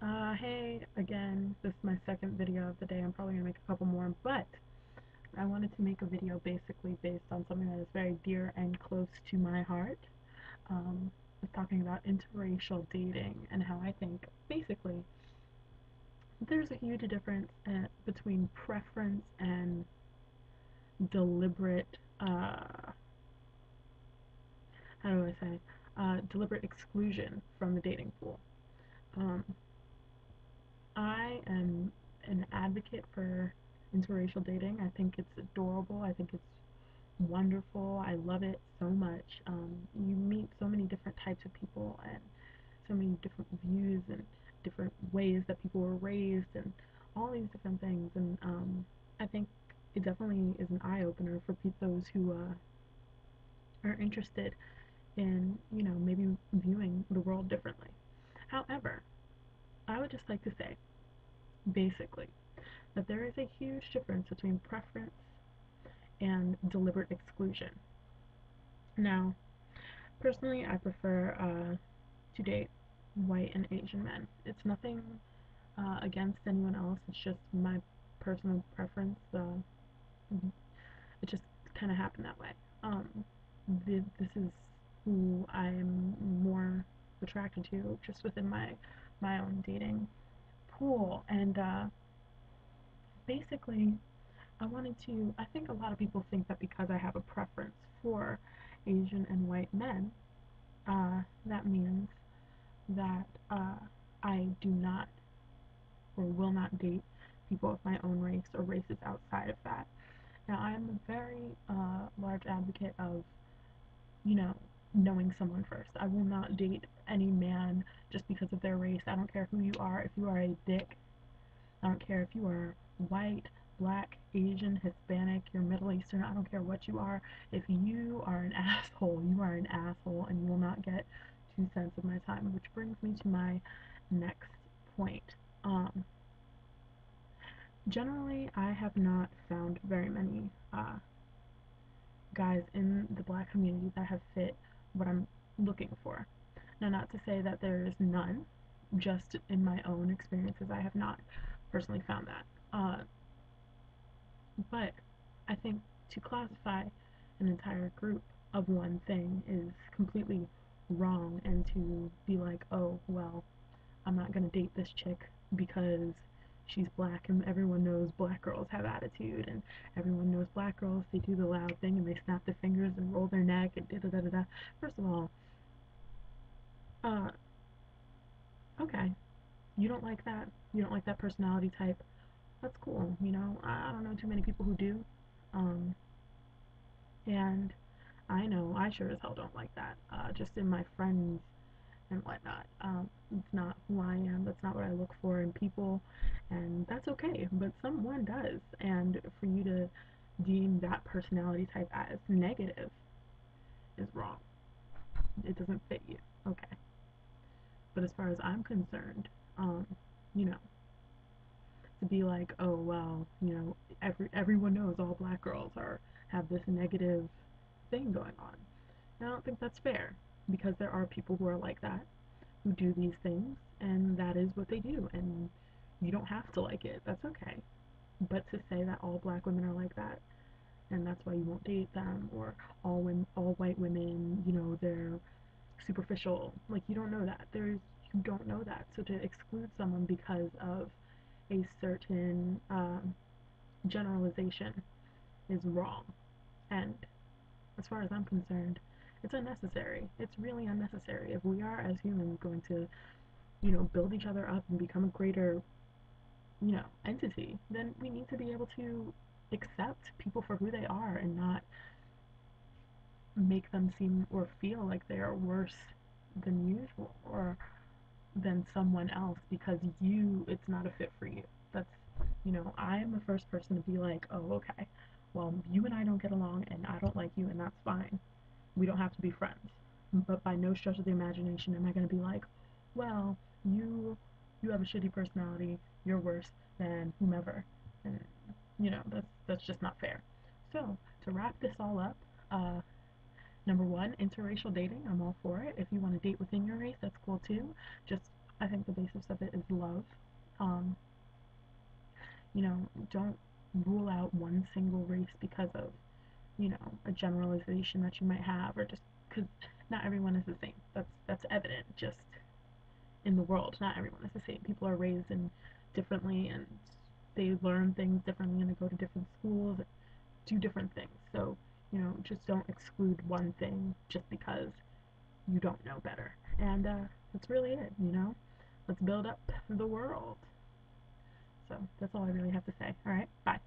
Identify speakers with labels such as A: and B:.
A: Hey, again, this is my second video of the day. I'm probably gonna make a couple more, but I wanted to make a video basically based on something that is very dear and close to my heart. I was talking about interracial dating and how I think basically there's a huge difference between preference and deliberate, how do I say, deliberate exclusion from the dating pool. Um, I am an advocate for interracial dating. I think it's adorable. I think it's wonderful. I love it so much. You meet so many different types of people and so many different views and different ways that people were raised and all these different things. And I think it definitely is an eye opener for those who are interested in, maybe viewing the world differently. However, I would just like to say, basically, that there is a huge difference between preference and deliberate exclusion. Now, personally, I prefer to date white and Asian men. It's nothing against anyone else, it's just my personal preference. It just kind of happened that way. Um, this is who I'm more attracted to just within my own dating pool. And basically, I think a lot of people think that because I have a preference for Asian and white men, that means that I do not or will not date people of my own race or races outside of that. Now, I am a very large advocate of, you know, knowing someone first. I will not date any man just because of their race. I don't care who you are. If you are a dick, I don't care if you are white, black, Asian, Hispanic, you're Middle Eastern, I don't care what you are. If you are an asshole, you are an asshole, and you will not get 2 cents of my time. Which brings me to my next point. Um, Generally, I have not found very many guys in the black community that have fit what I'm looking for. Now, not to say that there is none, just in my own experiences, I have not personally found that. But I think to classify an entire group of one thing is completely wrong, and to be like, oh, well, I'm not gonna date this chick because she's black and everyone knows black girls have attitude and everyone knows black girls, they do the loud thing and they snap their fingers and roll their neck and da da da da da. First of all, uh, okay, you don't like that, you don't like that personality type, that's cool, I don't know too many people who do. Um, and I know I sure as hell don't like that. Just in my friends and whatnot. It's not who I am. That's not what I look for in people, and that's okay. But someone does, and for you to deem that personality type as negative is wrong. It doesn't fit you. Okay. But as far as I'm concerned, um, you know, to be like, oh well, everyone knows all black girls are have this negative thing going on. And I don't think that's fair because there are people who are like that who do these things, and that is what they do, and you don't have to like it. That's okay. But to say that all black women are like that, and that's why you won't date them, or all white women, they're superficial. Like you don't know that. You don't know that. So to exclude someone because of a certain generalization is wrong. And as far as I'm concerned, it's unnecessary. It's really unnecessary. If we are as humans going to build each other up and become a greater, entity, then we need to be able to accept people for who they are and not make them seem or feel like they are worse than usual or than someone else because it's not a fit for you. That's, I'm the first person to be like, oh, okay, well, you and I don't get along and I don't like you and that's fine. We don't have to be friends. But by no stretch of the imagination am I going to be like, well, you have a shitty personality, you're worse than whomever. And that's just not fair. So, to wrap this all up, number one, interracial dating, I'm all for it. If you want to date within your race, that's cool too. Just I think the basis of it is love. Um, don't rule out one single race because of, a generalization that you might have, or just because not everyone is the same. That's evident just in the world. Not everyone is the same. People are raised in differently, and they learn things differently, and they go to different schools, do different things. So, just don't exclude one thing just because you don't know better. And that's really it. Let's build up the world. So that's all I really have to say. All right, bye.